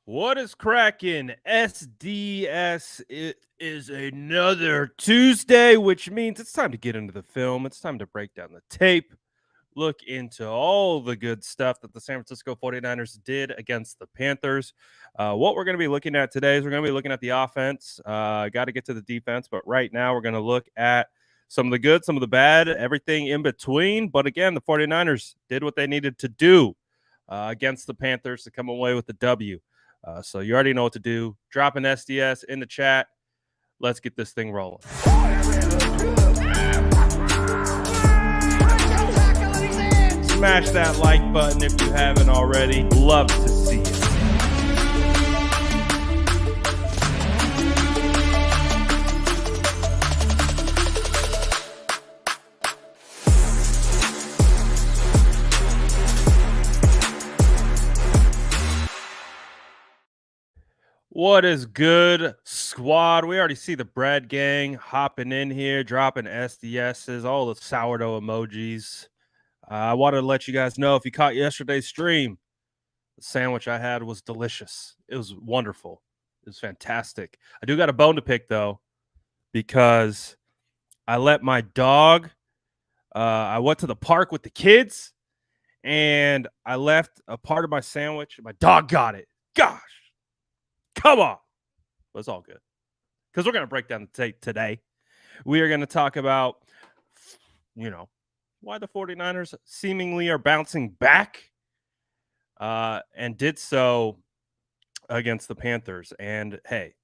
What is cracking? SDS. It is another Tuesday, which means it's time to get into the film. It's time to break down the tape, look into all the good stuff that the San Francisco 49ers did against the Panthers. What we're going to be looking at today is we're going to be looking at the offense. Got to get to the defense, but right now we're going to look at some of the good, some of the bad, everything in between. But again, the 49ers did what they needed to do against the Panthers to come away with the W. So you already know what to do. Drop an SDS in the chat. Let's get this thing rolling. Smash that like button if you haven't already. Love to see it. What is good, squad? We already see the bread gang hopping in here, dropping SDSs, all the sourdough emojis. I wanted to let you guys know, if you caught yesterday's stream, the sandwich I had was delicious. It was wonderful. It was fantastic. I do got a bone to pick, though, because I let my dog, I went to the park with the kids, and I left a part of my sandwich. My dog got it. Gosh. Come on. But it's all good, because we're going to break down the tape today. We are going to talk about, why the 49ers seemingly are bouncing back and did so against the Panthers. And, hey,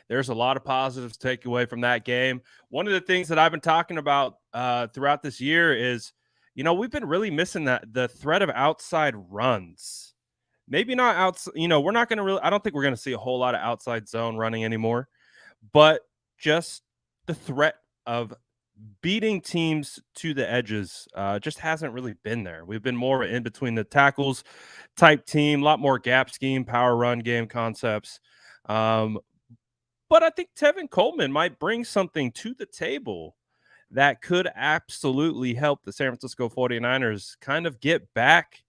there's a lot of positives to take away from that game. One of the things that I've been talking about throughout this year is, we've been really missing the threat of outside runs. Maybe not outside, we're not going to really, I don't think we're going to see a whole lot of outside zone running anymore, but just the threat of beating teams to the edges just hasn't really been there. We've been more in between the tackles type team, a lot more gap scheme, power run game concepts. But I think Tevin Coleman might bring something to the table that could absolutely help the San Francisco 49ers kind of get back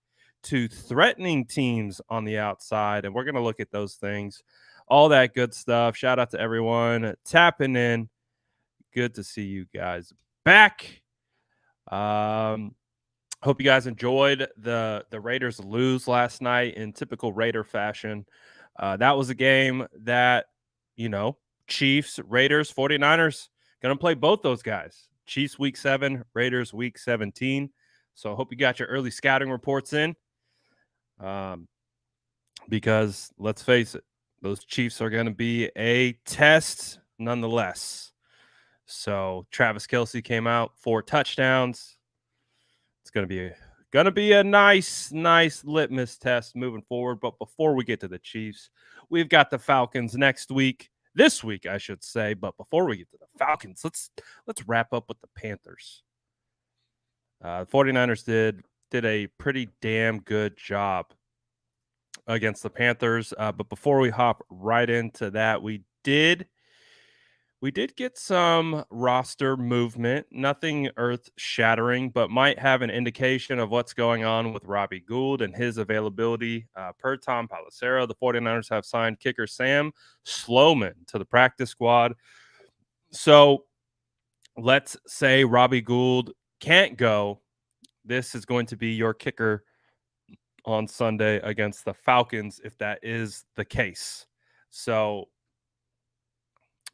to threatening teams on the outside. And we're going to look at those things, all that good stuff. Shout out to everyone tapping in. Good to see you guys back. Hope you guys enjoyed the Raiders lose last night in typical Raider fashion. That was a game that, Chiefs, Raiders, 49ers, going to play both those guys. Chiefs week 7, Raiders week 17. So I hope you got your early scouting reports in. Because let's face it, those Chiefs are going to be a test nonetheless. So Travis Kelce came out 4 touchdowns. It's going to be a nice litmus test moving forward. But before we get to the Chiefs, we've got the Falcons next week. This week, I should say. But before we get to the Falcons, let's wrap up with the Panthers. The 49ers did a pretty damn good job against the Panthers. But before we hop right into that, we did get some roster movement, nothing earth-shattering, but might have an indication of what's going on with Robbie Gould and his availability. Per Tom Pelissero, the 49ers have signed kicker Sam Sloman to the practice squad. So let's say Robbie Gould can't go. This is going to be your kicker on Sunday against the Falcons, if that is the case. So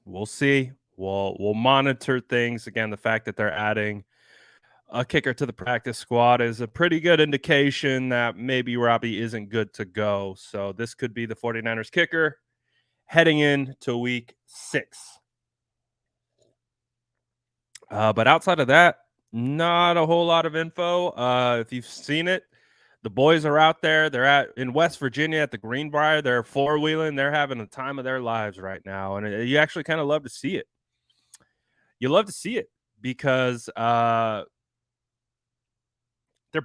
we'll see. We'll monitor things. Again, the fact that they're adding a kicker to the practice squad is a pretty good indication that maybe Robbie isn't good to go. So this could be the 49ers kicker heading into week 6. But outside of that, not a whole lot of info. If you've seen it, the boys are out there. They're in West Virginia at the Greenbrier. They're 4-wheeling. They're having the time of their lives right now. And you actually kind of love to see it. You love to see it because they're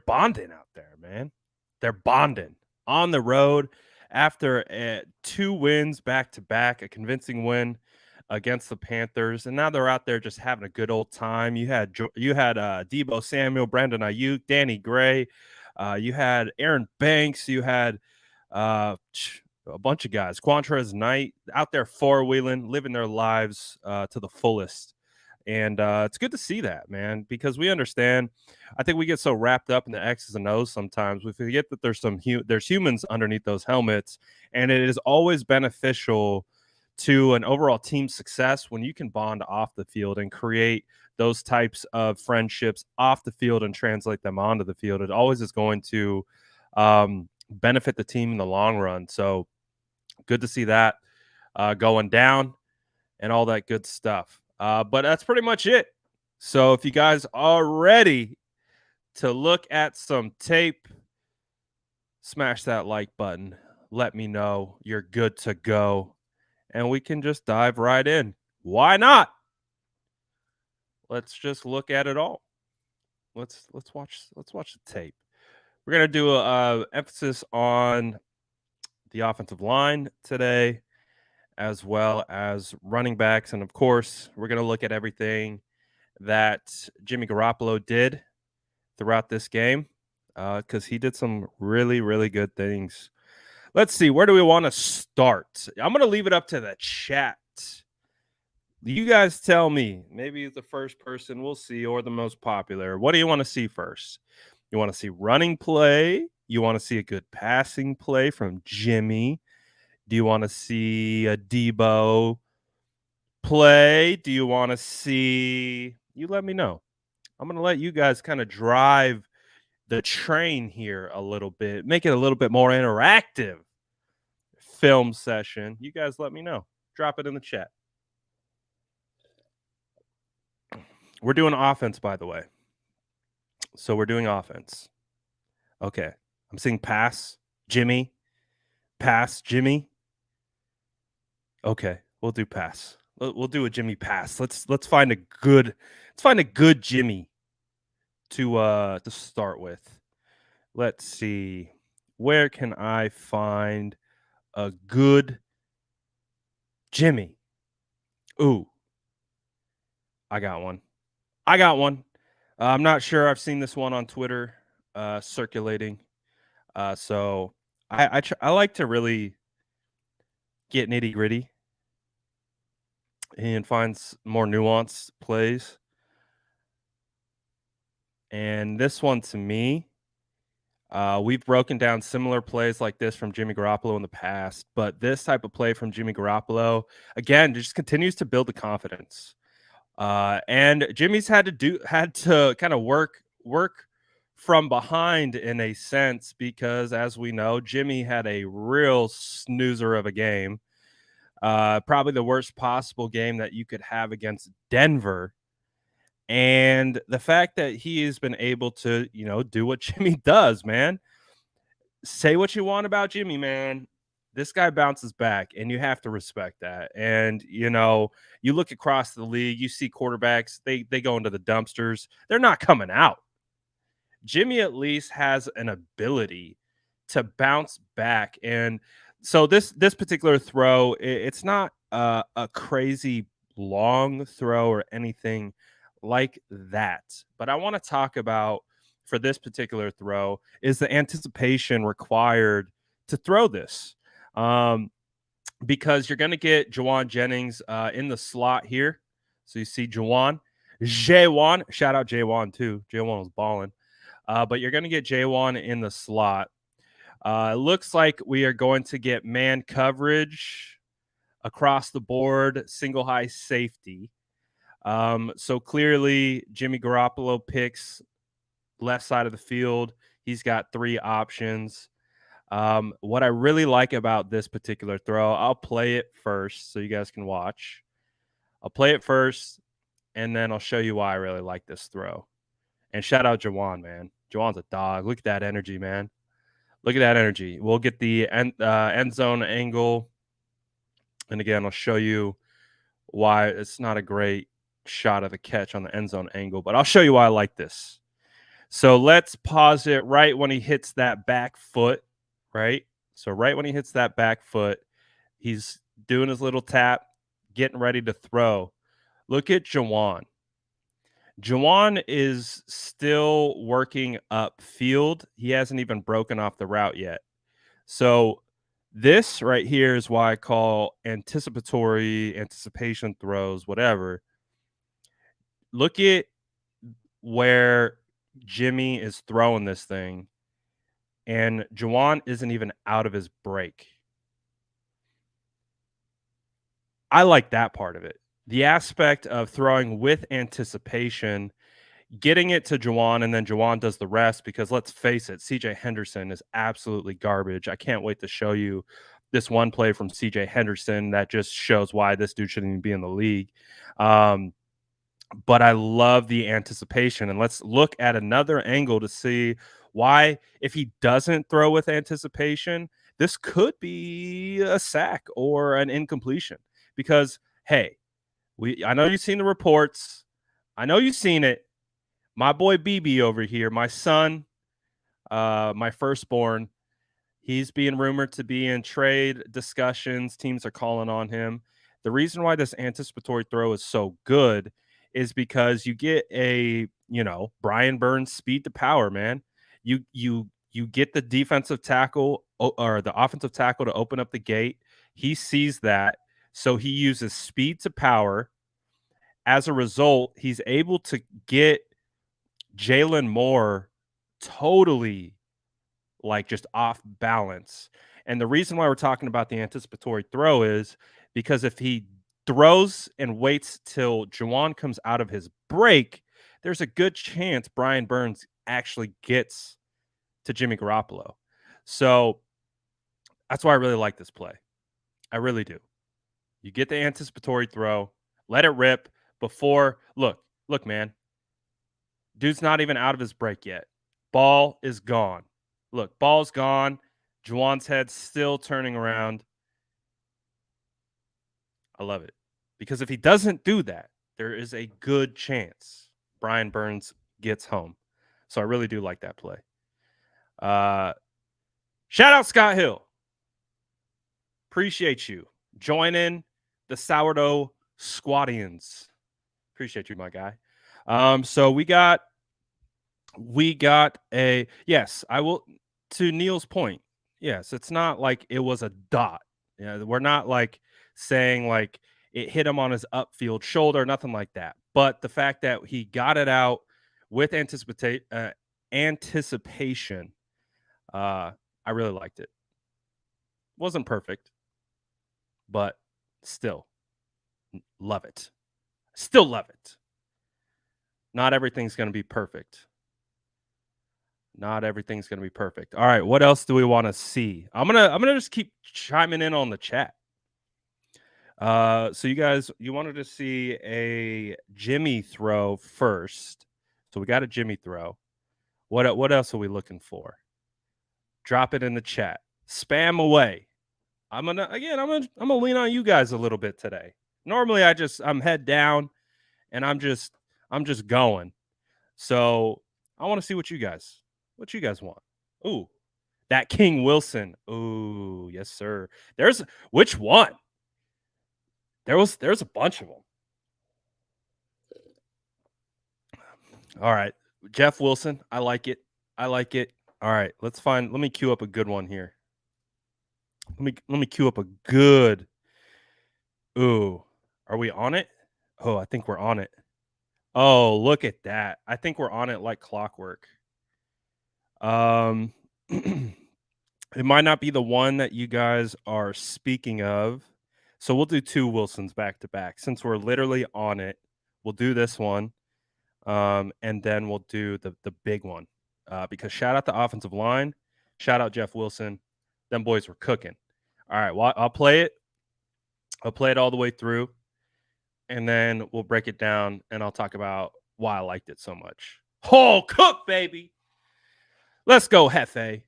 bonding out there, man. They're bonding on the road after 2 wins back-to-back, a convincing win against the Panthers, and now they're out there just having a good old time. You had Deebo Samuel, Brandon Ayuk, Danny Gray. You had Aaron Banks. You had a bunch of guys. Quantrez Knight out there four-wheeling, living their lives to the fullest. And it's good to see that, man, because we understand. I think we get so wrapped up in the X's and O's sometimes. We forget that there's humans underneath those helmets, and it is always beneficial to an overall team success when you can bond off the field and create those types of friendships off the field and translate them onto the field. It always is going to benefit the team in the long run. So good to see that going down and all that good stuff. But that's pretty much it. So if you guys are ready to look at some tape, smash that like button. Let me know you're good to go. And we can just dive right in. Why not? Let's just look at it all. Let's watch the tape. We're gonna do a emphasis on the offensive line today, as well as running backs, and of course, we're gonna look at everything that Jimmy Garoppolo did throughout this game, because he did some really, really good things. Let's see, where do we want to start? I'm gonna leave it up to the chat. You guys tell me. Maybe the first person we'll see, or the most popular. What do you want to see first? You want to see running play? You want to see a good passing play from Jimmy? Do you want to see a Debo play? Do you want to see? You let me know. I'm going to let you guys kind of drive the train here a little bit, make it a little bit more interactive film session. You guys let me know. Drop it in the chat. We're doing offense, by the way. So we're doing offense. Okay. I'm seeing pass, Jimmy. Pass, Jimmy. Okay, we'll do pass. We'll do a Jimmy pass. Let's find a good Jimmy to start with. Let's see. Where can I find a good Jimmy? Ooh. I got one. I'm not sure. I've seen this one on Twitter circulating. So I like to really get nitty-gritty and finds more nuanced plays. And this one, to me, we've broken down similar plays like this from Jimmy Garoppolo in the past, but this type of play from Jimmy Garoppolo, again, just continues to build the confidence. And Jimmy's had to kind of work from behind in a sense, because as we know, Jimmy had a real snoozer of a game. Probably the worst possible game that you could have against Denver. And the fact that he has been able to, do what Jimmy does, man. Say what you want about Jimmy, man. This guy bounces back, and you have to respect that. And, you look across the league, you see quarterbacks, they go into the dumpsters. They're not coming out. Jimmy at least has an ability to bounce back. And so this particular throw, it's not a crazy long throw or anything like that. But I want to talk about, for this particular throw, is the anticipation required to throw this. Because you're going to get Jawan Jennings in the slot here. So you see Jawan. Shout out Jawan too. Jawan was balling. But you're going to get Jawan in the slot. It looks like we are going to get man coverage across the board, single high safety. So clearly, Jimmy Garoppolo picks left side of the field. He's got three options. What I really like about this particular throw, I'll play it first so you guys can watch. I'll play it first, and then I'll show you why I really like this throw. And shout out Jawan, man. Jawan's a dog. Look at that energy, man. Look at that energy. We'll get the end zone angle. And again, I'll show you why it's not a great shot of the catch on the end zone angle, but I'll show you why I like this. So let's pause it right when he hits that back foot, right? So right when he hits that back foot, he's doing his little tap, getting ready to throw. Look at Jawan. Jawan is still working upfield. He hasn't even broken off the route yet. So This right here is why I call anticipation throws, whatever. Look at where Jimmy is throwing this thing, and Juwan isn't even out of his break. I like that part of it. The aspect of throwing with anticipation, getting it to Juwan, and then Juwan does the rest, because let's face it, CJ Henderson is absolutely garbage. I can't wait to show you this one play from CJ Henderson that just shows why this dude shouldn't even be in the league. But I love the anticipation. And let's look at another angle to see why, if he doesn't throw with anticipation, this could be a sack or an incompletion. Because, hey, I know you've seen the reports. I know you've seen it. My boy BB over here, my son, my firstborn, he's being rumored to be in trade discussions. Teams are calling on him. The reason why this anticipatory throw is so good is because you get a, Brian Burns speed to power, man. You get the defensive tackle or the offensive tackle to open up the gate. He sees that, so he uses speed to power. As a result, he's able to get Jalen Moore totally just off balance. And the reason why we're talking about the anticipatory throw is because if he throws and waits till Juwan comes out of his break, there's a good chance Brian Burns actually gets to Jimmy Garoppolo. So that's why I really like this play. I really do. You get the anticipatory throw, let it rip before. Look, man. Dude's not even out of his break yet. Ball is gone. Look, ball's gone. Juwan's head's still turning around. I love it. Because if he doesn't do that, there is a good chance Brian Burns gets home. So I really do like that play. Shout out Scott Hill. Appreciate you joining the Sourdough Squadians. Appreciate you, my guy. So we got a, yes, I will, to Neil's point. Yes, it's not like it was a dot. We're not saying it hit him on his upfield shoulder, nothing like that. But the fact that he got it out with anticipation, I really liked it. Wasn't perfect, but still love it. Still love it. Not everything's going to be perfect. Not everything's going to be perfect. All right, what else do we want to see? I'm going to just keep chiming in on the chat. So you guys, you wanted to see a Jimmy throw first. So we got a Jimmy throw. What else are we looking for? Drop it in the chat. Spam away. I'm gonna lean on you guys a little bit today. Normally I'm head down and I'm just going. So I want to see what you guys want. Ooh, that King Wilson. Ooh, yes, sir. There's which one? There's a bunch of them. All right, Jeff Wilson. I like it. All right, let me queue up a good one here. Let me queue up a good. Ooh, are we on it? Oh, I think we're on it. Oh, look at that. I think we're on it like clockwork. It might not be the one that you guys are speaking of. So we'll do two Wilsons back to back. Since we're literally on it, we'll do this one. And then we'll do the big one. Because shout out the offensive line. Shout out Jeff Wilson. Them boys were cooking. All right, well, I'll play it. I'll play it all the way through. And then we'll break it down and I'll talk about why I liked it so much. Oh, cook, baby. Let's go, Hefe.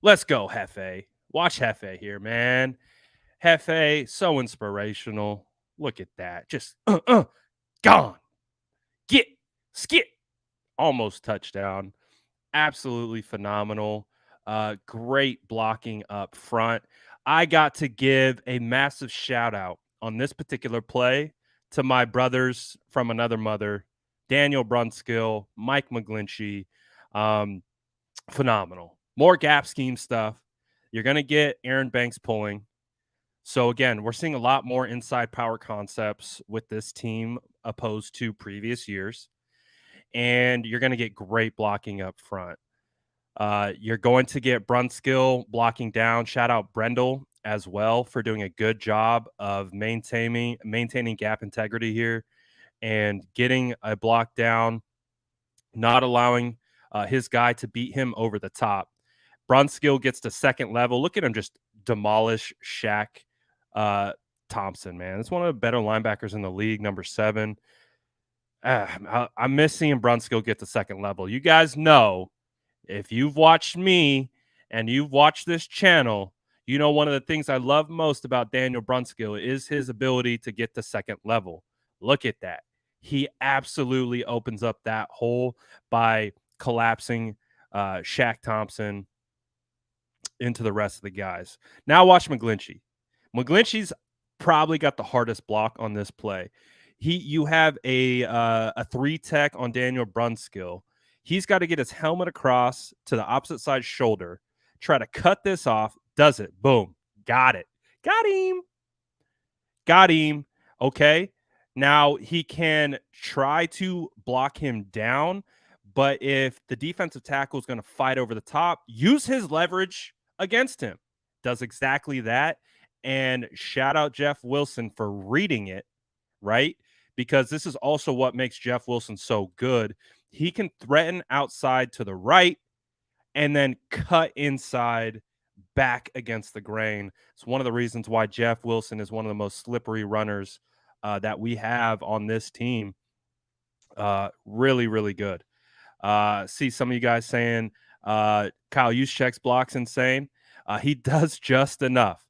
Let's go, Hefe. Watch Hefe here, man. Hefe, so inspirational. Look at that. Just gone. Skit. Almost touchdown. Absolutely phenomenal. Great blocking up front. I got to give a massive shout out on this particular play to my brothers from another mother, Daniel Brunskill, Mike McGlinchey. Phenomenal. More gap scheme stuff. You're going to get Aaron Banks pulling. So again, we're seeing a lot more inside power concepts with this team opposed to previous years. And you're going to get great blocking up front. You're going to get Brunskill blocking down. Shout out Brendel as well for doing a good job of maintaining gap integrity here and getting a block down, not allowing his guy to beat him over the top. Brunskill gets to second level. Look at him just demolish Shaq Thompson, man. It's one of the better linebackers in the league, number 7. I miss seeing Brunskill get to second level. You guys know, if you've watched me and you've watched this channel, you know one of the things I love most about Daniel Brunskill is his ability to get to second level. Look at that. He absolutely opens up that hole by collapsing Shaq Thompson into the rest of the guys. Now watch McGlinchey. McGlinchey's probably got the hardest block on this play. You have a 3 tech on Daniel Brunskill. He's got to get his helmet across to the opposite side shoulder, try to cut this off, does it. Boom. Got it. Got him. Okay. Now he can try to block him down, but if the defensive tackle is going to fight over the top, use his leverage against him. Does exactly that. And shout out Jeff Wilson for reading it, right? Because this is also what makes Jeff Wilson so good. He can threaten outside to the right and then cut inside back against the grain. It's one of the reasons why Jeff Wilson is one of the most slippery runners that we have on this team. Really, really good. See some of you guys saying Kyle Juszczyk's block's insane. He does just enough.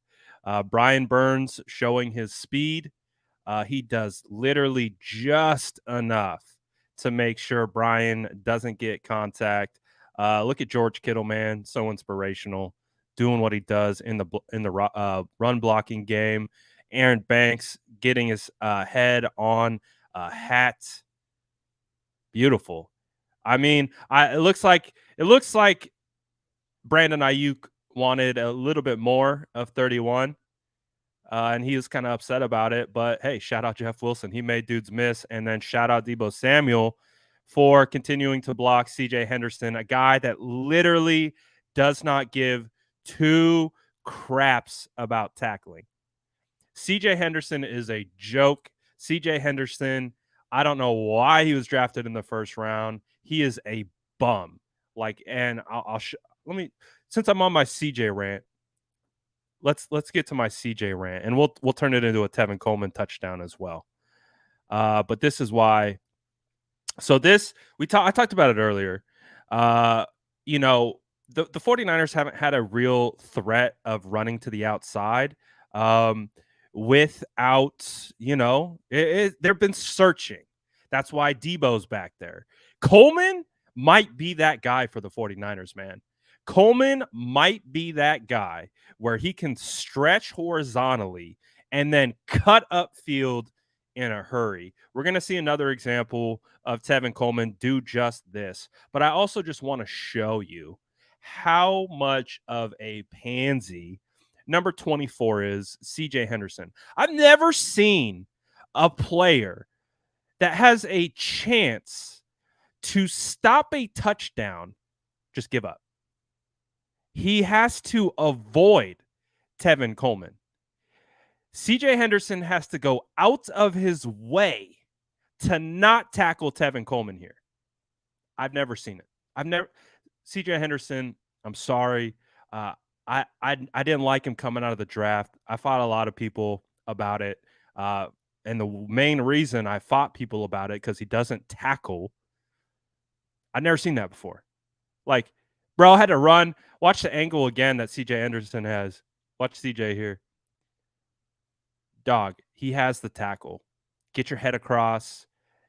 Brian Burns showing his speed. He does literally just enough to make sure Brian doesn't get contact. Look at George Kittle, man, so inspirational, doing what he does in the run blocking game. Aaron Banks getting his head on a hat. Beautiful. I mean, it looks like Brandon Ayuk wanted a little bit more of 31. And he was kind of upset about it. But hey, shout out Jeff Wilson. He made dudes miss. And then shout out Deebo Samuel for continuing to block CJ Henderson, a guy that literally does not give 2 craps about tackling. CJ Henderson is a joke. CJ Henderson, I don't know why he was drafted in the first round. He is a bum. And let me, since I'm on my CJ rant, let's get to my CJ rant, and we'll turn it into a Tevin Coleman touchdown as well. But this is why. So I talked about it earlier. You know, the 49ers haven't had a real threat of running to the outside without, they've been searching. That's why Debo's back there. Coleman might be that guy for the 49ers, man. Coleman might be that guy where he can stretch horizontally and then cut upfield in a hurry. We're going to see another example of Tevin Coleman do just this. But I also just want to show you how much of a pansy number 24 is CJ Henderson. I've never seen a player that has a chance to stop a touchdown just give up. He has to avoid Tevin Coleman. CJ Henderson has to go out of his way to not tackle Tevin Coleman here. I've never seen it. CJ Henderson, I'm sorry. I didn't like him coming out of the draft. I fought a lot of people about it. And the main reason I fought people about it because he doesn't tackle. I've never seen that before. Bro, I had to run. Watch the angle again that CJ Henderson has. Watch CJ here. Dog, he has the tackle. Get your head across.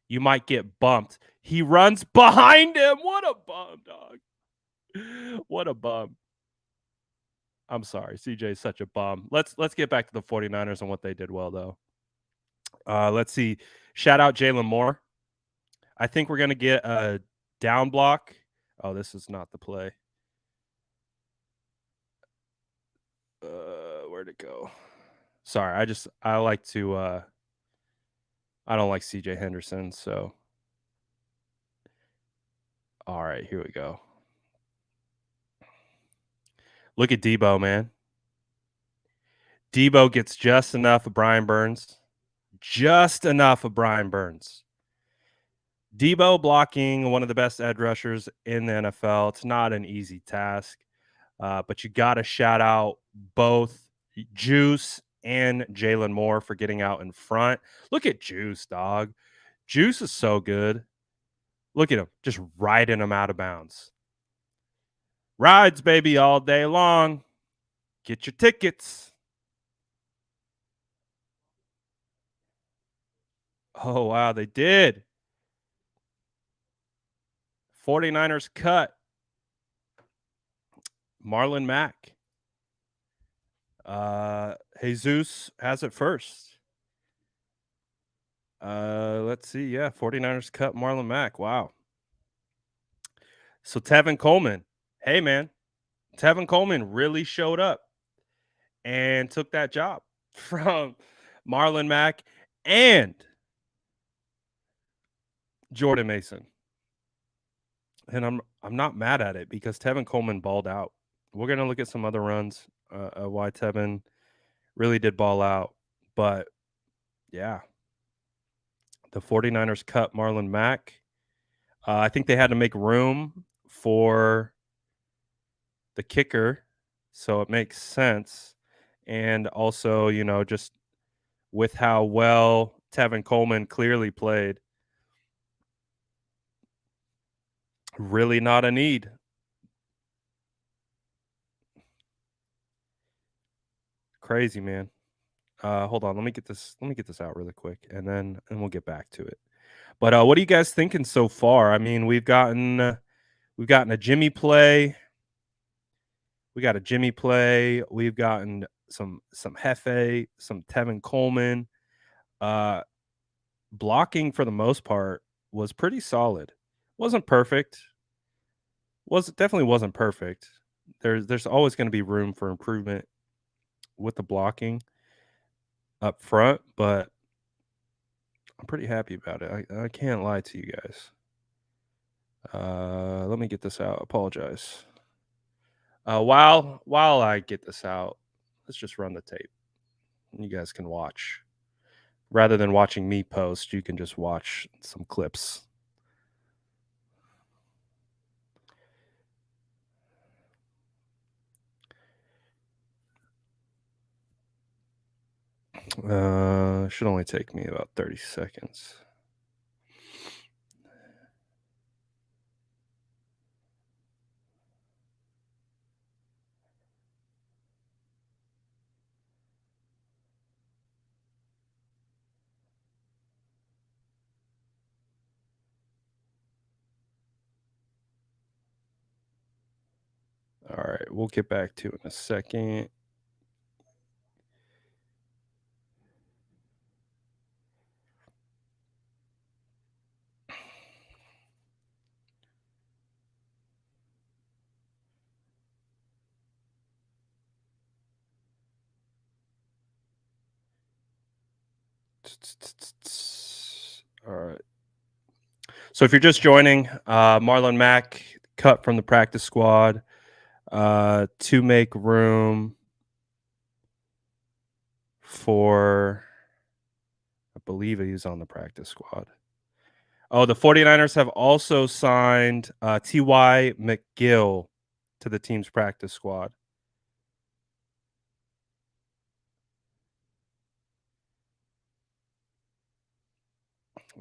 You might get bumped. He runs behind him. What a bum, dog. What a bum. I'm sorry. CJ is such a bum. Let's get back to the 49ers and what they did well, though. Let's see. Shout out Jalen Moore. I think we're going to get a down block. Oh, this is not the play. where'd it go? Sorry, I like to I don't like CJ Henderson, so all right, here we go. Look at Debo, man. Debo gets just enough of Brian Burns. Just enough of Brian Burns. Debo blocking one of the best edge rushers in the NFL. It's not an easy task, but you got to shout out both Juice and Jalen Moore for getting out in front. Look at Juice, dog. Juice is so good. Look at him, just riding him out of bounds. Rides, baby, all day long. Get your tickets. Oh, wow, they did. 49ers cut Marlon Mack. Jesus has it first. Let's see. Yeah, 49ers cut Marlon Mack. Wow. So Tevin Coleman. Hey, man. Tevin Coleman really showed up and took that job from Marlon Mack and Jordan Mason. And I'm not mad at it because Tevin Coleman balled out. We're gonna look at some other runs why Tevin really did ball out. But yeah, the 49ers cut Marlon Mack. I think they had to make room for the kicker, so it makes sense. And also, just with how well Tevin Coleman clearly played, really not a need. Crazy, man. Hold on, let me get this out really quick, and we'll get back to it. But what are you guys thinking so far? I mean, we've gotten a Jimmy play. We got a Jimmy play. We've gotten some Hefe, some Tevin Coleman. Blocking for the most part was pretty solid. Wasn't perfect. Definitely wasn't perfect. There's always going to be room for improvement with the blocking up front, but I'm pretty happy about it. I can't lie to you guys. Let me get this out. Apologize. While I get this out, let's just run the tape. You guys can watch. Rather than watching me post, you can just watch some clips. Should only take me about 30 seconds. All right, we'll get back to it in a second. All right. So if you're just joining, Marlon Mack cut from the practice squad to make room for, I believe he's on the practice squad. Oh, the 49ers have also signed T.Y. McGill to the team's practice squad.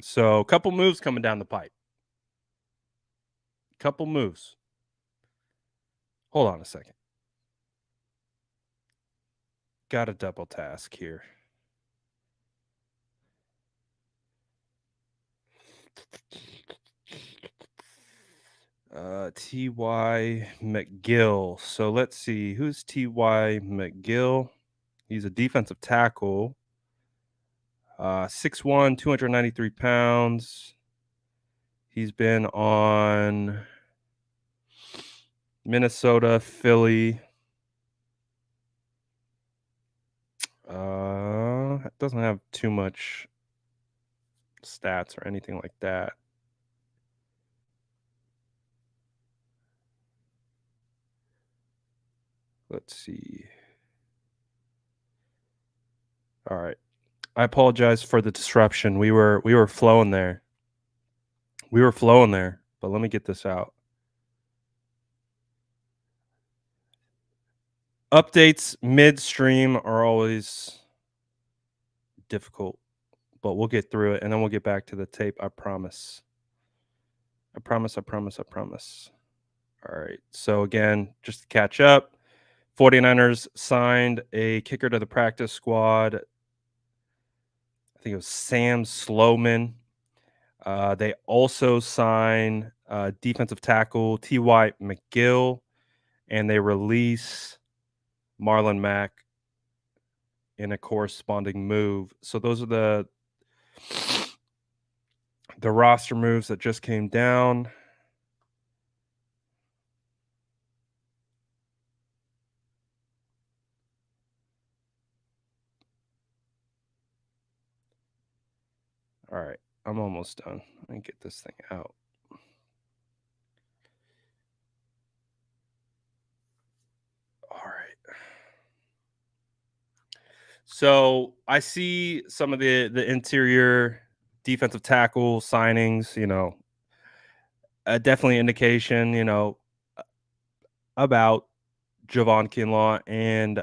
So a couple moves coming down the pipe. Couple moves. Hold on a second. Got a double task here. T.Y. McGill. So let's see. Who's T.Y. McGill? He's a defensive tackle. 6'1", 293 pounds. He's been on Minnesota, Philly. doesn't have too much stats or anything like that. Let's see. All right. I apologize for the disruption. We were flowing there. But let me get this out. Updates midstream are always difficult, but we'll get through it and then we'll get back to the tape. I promise. I promise. All right. So again, just to catch up, 49ers signed a kicker to the practice squad. I think it was Sam Sloman. They also signed defensive tackle T.Y. McGill, and they release Marlon Mack in a corresponding move. So those are the roster moves that just came down. All right, I'm almost done. Let me get this thing out. All right. So I see some of the interior defensive tackle signings, definitely indication, about Javon Kinlaw and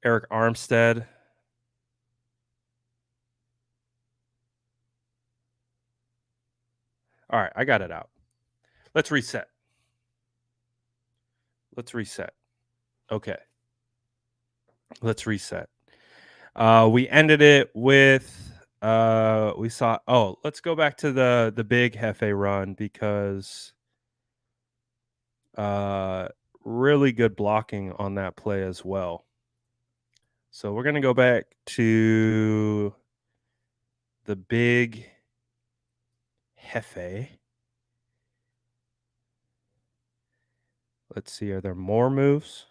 Eric Armstead. All right, I got it out. Let's reset. Okay. Let's reset. We ended it with let's go back to the big Hefe run because really good blocking on that play as well. So we're going to go back to the big Hefe. Let's see, are there more moves?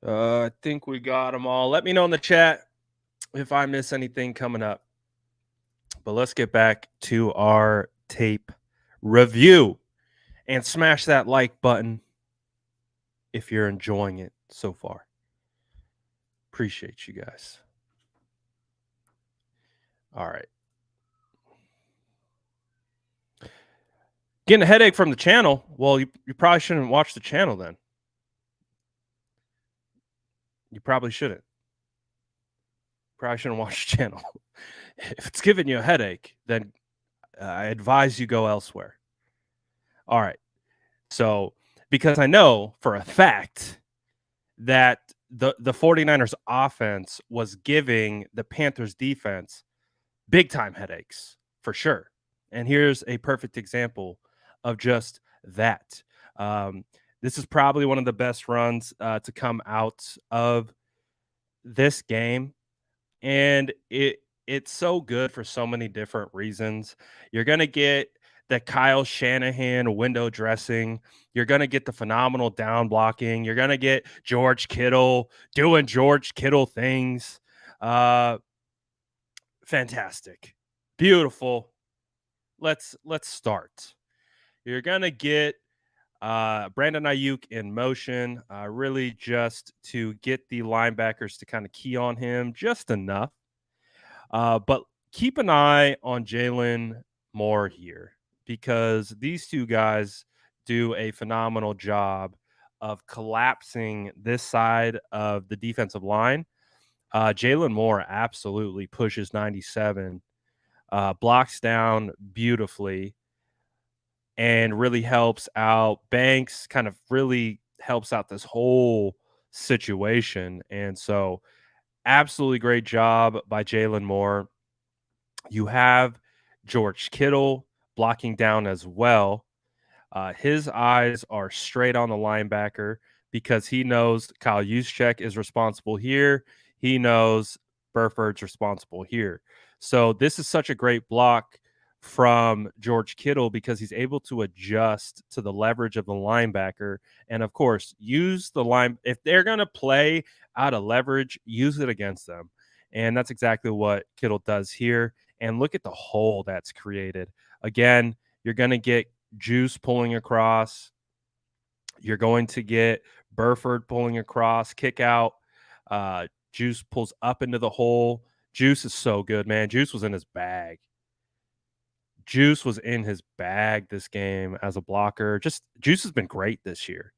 I think we got them all. Let me know in the chat if I miss anything coming up. But let's get back to our tape review and smash that like button if you're enjoying it so far. Appreciate you guys. All right. Getting a headache from the channel? Well, you probably shouldn't watch the channel then. You probably shouldn't. Probably shouldn't watch the channel. If it's giving you a headache, then I advise you go elsewhere. All right. So, because I know for a fact that the 49ers offense was giving the Panthers defense big time headaches for sure. And here's a perfect example of just that. This is probably one of the best runs to come out of this game. And it's so good for so many different reasons. You're going to get the Kyle Shanahan window dressing. You're going to get the phenomenal down blocking. You're going to get George Kittle doing George Kittle things. Fantastic. Beautiful. Let's start. You're going to get Brandon Ayuk in motion, really just to get the linebackers to kind of key on him just enough. But keep an eye on Jalen Moore here because these two guys do a phenomenal job of collapsing this side of the defensive line. Jalen Moore absolutely pushes 97, blocks down beautifully, and really helps out Banks, kind of really helps out this whole situation. And so absolutely great job by Jalen Moore. You have George Kittle blocking down as well. His eyes are straight on the linebacker. because he knows Kyle Juszczyk is responsible here. He knows Burford's responsible here. So this is such a great block from George Kittle because he's able to adjust to the leverage of the linebacker and of course use the line if they're going to play out of leverage, use it against them. And that's exactly what Kittle does here. And look at the hole that's created. Again, you're going to get Juice pulling across. You're going to get Burford pulling across, kick out. Juice pulls up into the hole. Juice is so good, man. Juice was in his bag. Juice was in his bag this game as a blocker. Just Juice has been great this year.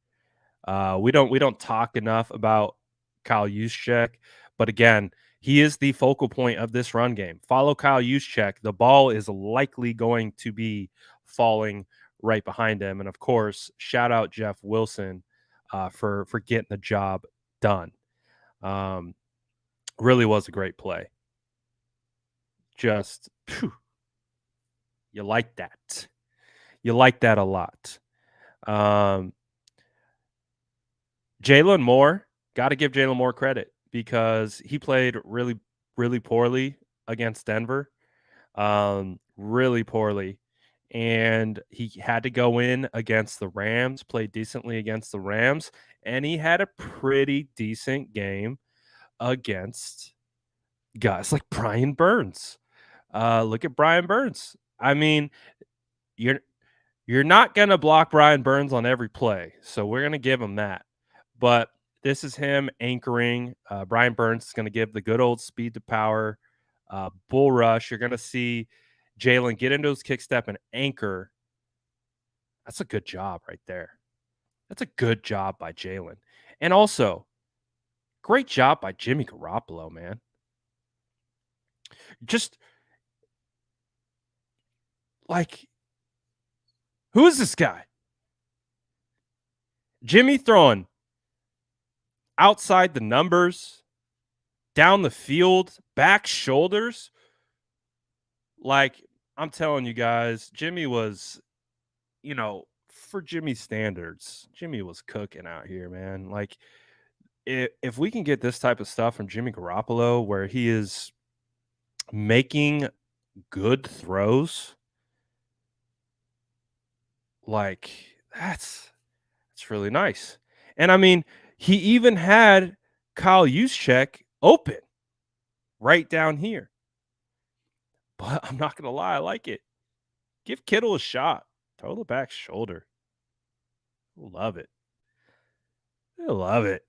We don't talk enough about Kyle Juszczyk, but again, he is the focal point of this run game. Follow Kyle Juszczyk. The ball is likely going to be falling right behind him, and of course, shout out Jeff Wilson for getting the job done. Really was a great play. Just you like that. You like that a lot. Jalen Moore, got to give Jalen Moore credit because he played really, really poorly against Denver. Really poorly. And he had to go in against the Rams, played decently against the Rams, and he had a pretty decent game against guys like Brian Burns. Look at Brian Burns. I mean, you're not going to block Brian Burns on every play, so we're going to give him that. But this is him anchoring. Brian Burns is going to give the good old speed to power bull rush. You're going to see Jalen get into his kick step and anchor. That's a good job right there. That's a good job by Jalen. And also, great job by Jimmy Garoppolo, man. Just like, who is this guy? Jimmy throwing outside the numbers, down the field, back shoulders. Like, I'm telling you guys, Jimmy was, for Jimmy standards, Jimmy was cooking out here, man. Like, if we can get this type of stuff from Jimmy Garoppolo where he is making good throws, like, that's really nice. And I mean, he even had Kyle Juszczyk open right down here. But I'm not gonna lie, I like it. Give Kittle a shot. Throw the back shoulder. Love it. I love it.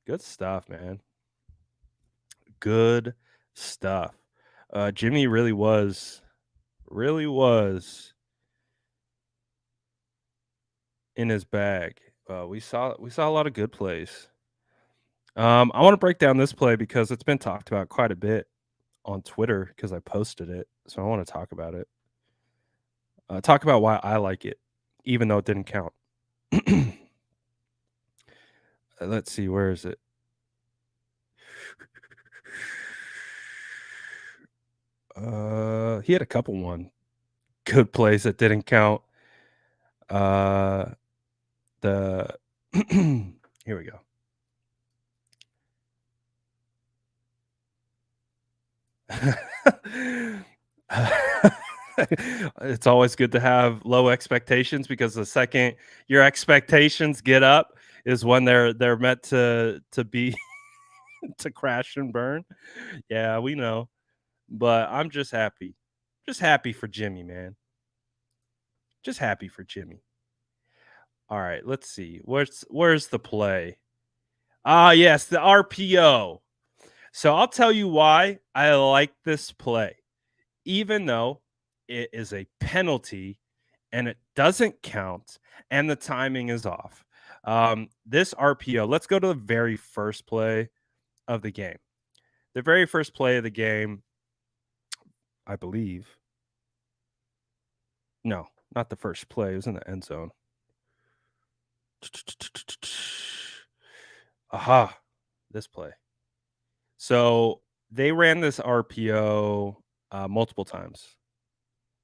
Good stuff, man. Good stuff. Jimmy really was in his bag. We saw a lot of good plays. I want to break down this play because it's been talked about quite a bit on Twitter because I posted it. So I want to talk about it. Talk about why I like it, even though it didn't count. Let's see, where is it? He had a couple good plays that didn't count. The here we go. It's always good to have low expectations because the second your expectations get up is when they're meant to be to crash and burn. Yeah, we know. But I'm just happy. Just happy for Jimmy, man. Just happy for Jimmy. All right, let's see. Where's the play? Yes, the RPO. So I'll tell you why I like this play. Even though it is a penalty and it doesn't count and the timing is off. This RPO, let's go to the very first play of the game. The very first play of the game, I believe. No, not the first play. It was in the end zone. Aha, this play. So they ran this RPO multiple times.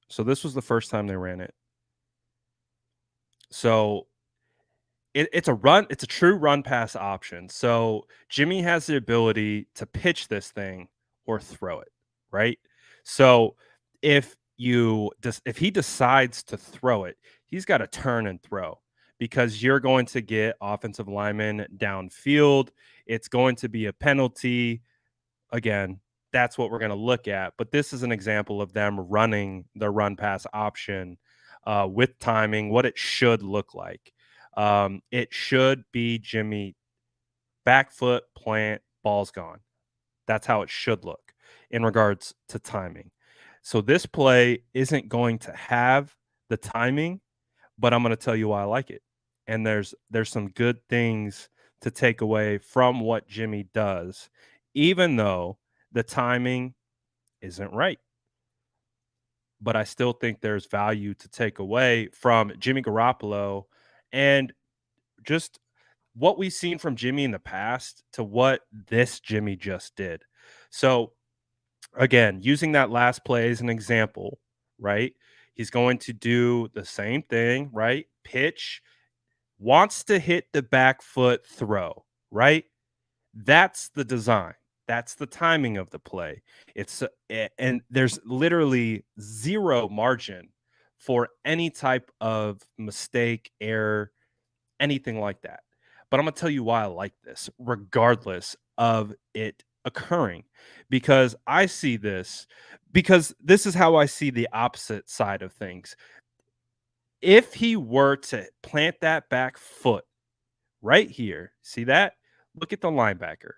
So this was the first time they ran it. So it's a true run pass option. So Jimmy has the ability to pitch this thing or throw it, right? So if he decides to throw it, he's got to turn and throw because you're going to get offensive linemen downfield. It's going to be a penalty. Again, that's what we're going to look at. But this is an example of them running the run pass option with timing, what it should look like. It should be Jimmy back foot, plant, ball's gone. That's how it should look in regards to timing. So this play isn't going to have the timing, but I'm going to tell you why I like it. And there's some good things to take away from what Jimmy does, even though the timing isn't right. But I still think there's value to take away from Jimmy Garoppolo and just what we've seen from Jimmy in the past to what this Jimmy just did. So again, using that last play as an example, right? He's going to do the same thing, right? Pitch, wants to hit the back foot throw, right? That's the design. That's the timing of the play. And there's literally zero margin for any type of mistake, error, anything like that. But I'm going to tell you why I like this, regardless of it occurring, because this is how I see the opposite side of things. If he were to plant that back foot right here, see that? Look at the linebacker.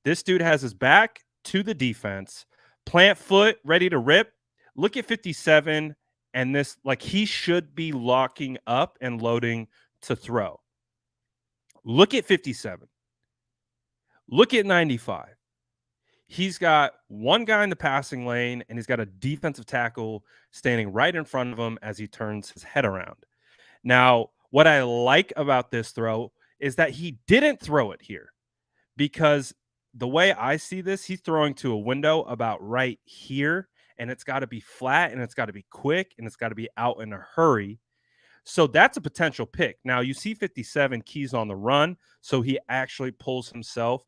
This dude has his back to the defense, plant foot, ready to rip. Look at 57, and this, like, he should be locking up and loading to throw. Look at 57. Look at 95. He's got one guy in the passing lane, and he's got a defensive tackle standing right in front of him as he turns his head around. Now, what I like about this throw is that he didn't throw it here, because the way I see this, he's throwing to a window about right here, and it's got to be flat, and it's got to be quick, and it's got to be out in a hurry. So that's a potential pick. Now, you see 57 keys on the run, so he actually pulls himself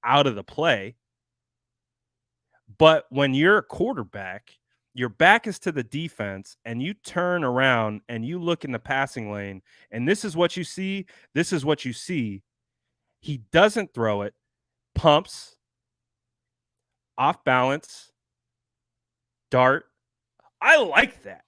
out of the play. But when you're a quarterback, your back is to the defense, and you turn around and you look in the passing lane, and this is what you see. This is what you see. He doesn't throw it, pumps, off balance, dart. I like that.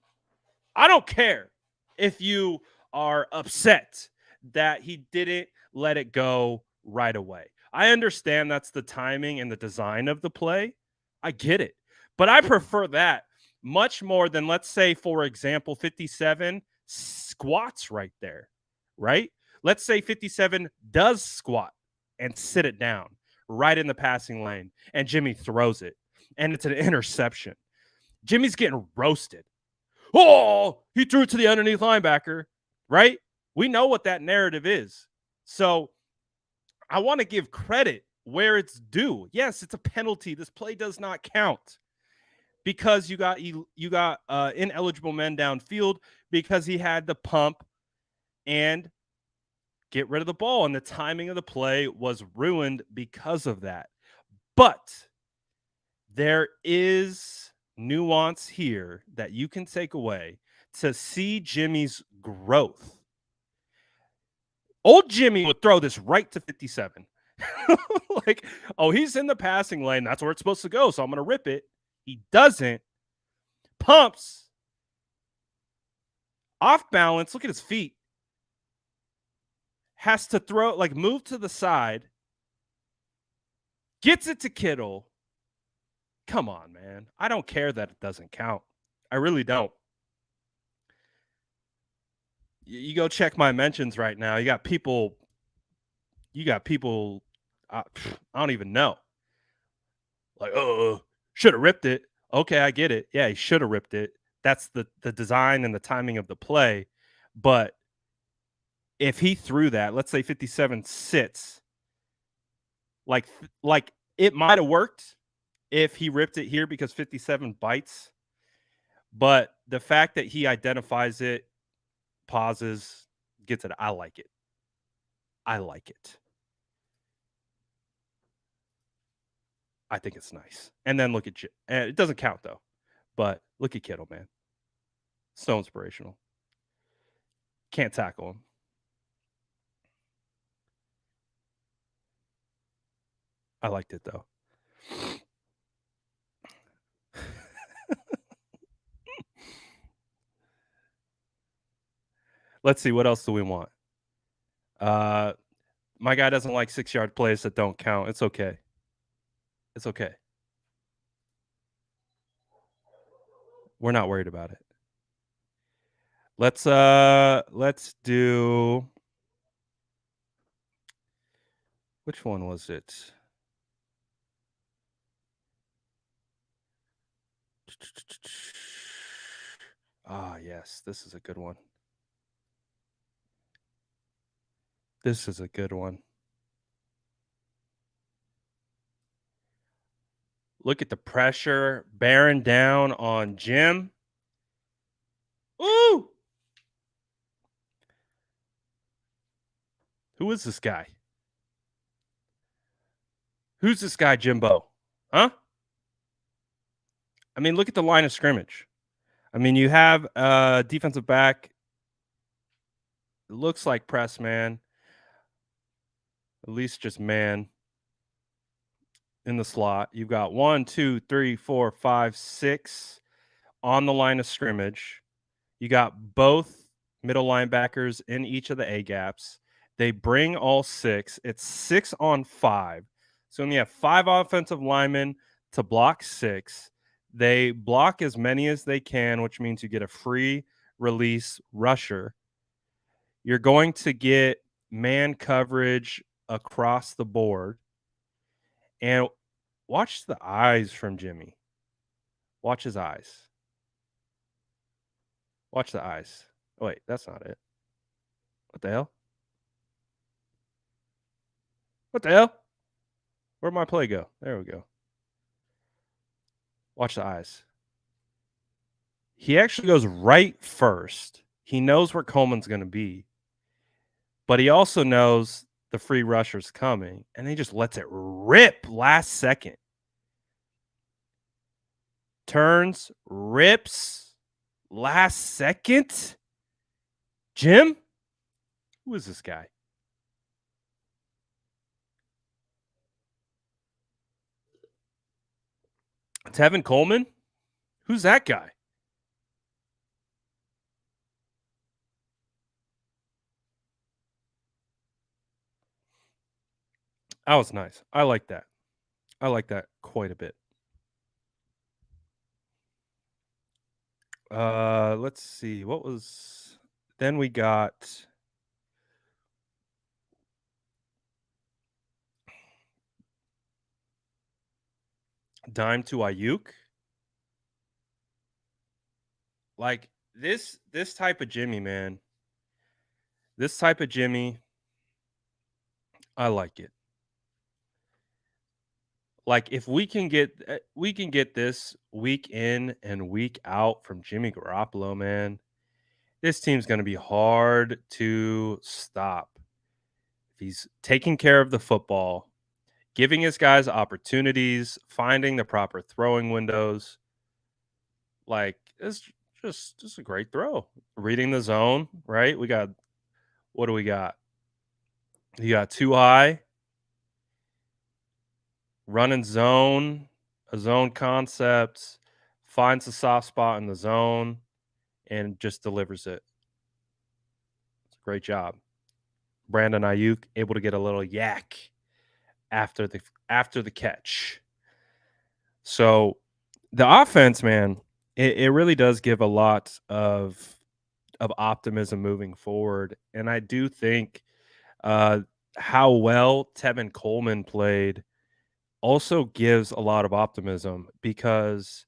I don't care if you are upset that he didn't let it go right away. I understand that's the timing and the design of the play. I get it. But I prefer that much more than, let's say, for example, 57 squats right there, right? Let's say 57 does squat and sit it down right in the passing lane, and Jimmy throws it, and it's an interception. Jimmy's getting roasted. Oh, he threw it to the underneath linebacker, right? We know what that narrative is. So I want to give credit where it's due. Yes, it's a penalty. This play does not count because you got ineligible men downfield because he had to pump and get rid of the ball, and the timing of the play was ruined because of that. But there is nuance here that you can take away to see Jimmy's growth. Old Jimmy would throw this right to 57. Like, oh, he's in the passing lane. That's where it's supposed to go, so I'm going to rip it. He doesn't. Pumps. Off balance. Look at his feet. Has to throw, like, move to the side. Gets it to Kittle. Come on, man. I don't care that it doesn't count. I really don't. You go check my mentions right now. You got people. I don't even know. Like, oh, should have ripped it. Okay, I get it. Yeah, he should have ripped it. That's the design and the timing of the play. But if he threw that, let's say 57 sits, like it might have worked if he ripped it here because 57 bites. But the fact that he identifies it, pauses, gets it, I like it. I like it. I think it's nice. And then look at it doesn't count though. But look at Kittle, man. So inspirational. Can't tackle him. I liked it though. Let's see, what else do we want? My guy doesn't like 6-yard plays that don't count. It's okay. It's okay. We're not worried about it. Let's do, which one was it? Ah, yes, this is a good one. This is a good one. Look at the pressure bearing down on Jim. Ooh! Who is this guy? Who's this guy, Jimbo? Huh? I mean, look at the line of scrimmage. I mean, you have a defensive back. It looks like press man. At least just man in the slot. You've got 1, 2, 3, 4, 5, 6 on the line of scrimmage. You got both middle linebackers in each of the A gaps. They bring all 6. It's 6 on 5. So when you have 5 offensive linemen to block 6, they block as many as they can, which means you get a free release rusher. You're going to get man coverage across the board. And watch the eyes from Jimmy. Watch his eyes. Watch the eyes. Oh, wait, that's not it. What the hell? What the hell? Where'd my play go? There we go. Watch the eyes. He actually goes right first. He knows where Coleman's going to be, but he also knows the free rusher's coming, and he just lets it rip last second. Turns, rips, last second. Jim? Who is this guy? Tevin Coleman? Who's that guy? That was nice. I like that. I like that quite a bit. Let's see. What was then we got dime to Ayuk. Like this type of Jimmy, man. This type of Jimmy, I like it. Like if we can get this week in and week out from Jimmy Garoppolo, man, this team's going to be hard to stop. If he's taking care of the football, giving his guys opportunities, finding the proper throwing windows, like it's just a great throw. Reading the zone, right? What do we got? You got too high, running zone, a zone concept, finds the soft spot in the zone, and just delivers it. It's a great job. Brandon Ayuk able to get a little yak after the catch. So the offense, man, it really does give a lot of optimism moving forward. And I do think how well Tevin Coleman played also gives a lot of optimism because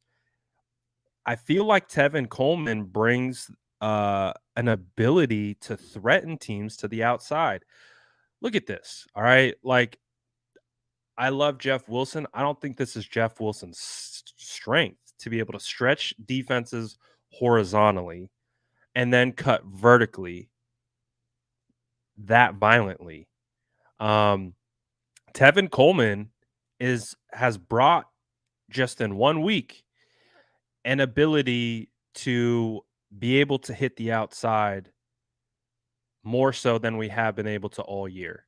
I feel like Tevin Coleman brings an ability to threaten teams to the outside. Look at this. All right. Like, I love Jeff Wilson. I don't think this is Jeff Wilson's strength to be able to stretch defenses horizontally and then cut vertically that violently. Tevin Coleman has brought just in 1 week an ability to be able to hit the outside more so than we have been able to all year.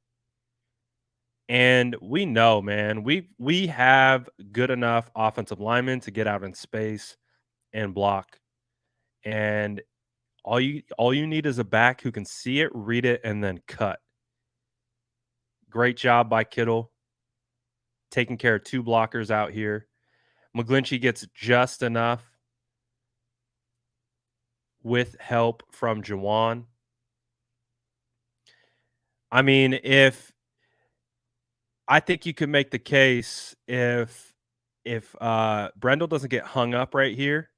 And we know, man, we have good enough offensive linemen to get out in space and block. And all you need is a back who can see it, read it, and then cut. Great job by Kittle, taking care of 2 blockers out here. McGlinchey gets just enough with help from Juwan. I mean, I think you could make the case if Brendel doesn't get hung up right here,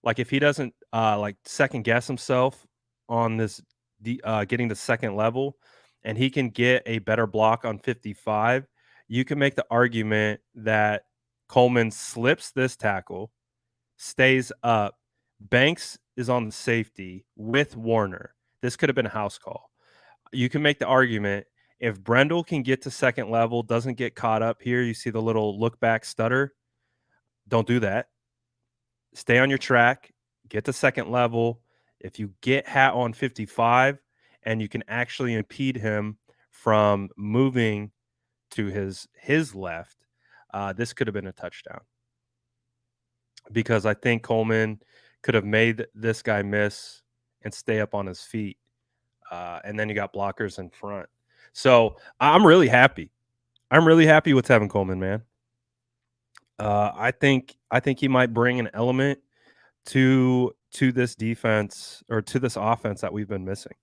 like if he doesn't like second guess himself on this getting the second level, and he can get a better block on 55, you can make the argument that Coleman slips this tackle, stays up, Banks is on the safety with Warner. This could have been a house call. You can make the argument if Brendel can get to second level, doesn't get caught up here, you see the little look back stutter, don't do that. Stay on your track, get to second level. If you get Hat on 55 and you can actually impede him from moving to his left, this could have been a touchdown. Because I think Coleman could have made this guy miss and stay up on his feet. And then you got blockers in front. So I'm really happy. I'm really happy with Tevin Coleman, man. I think he might bring an element to this defense or to this offense that we've been missing.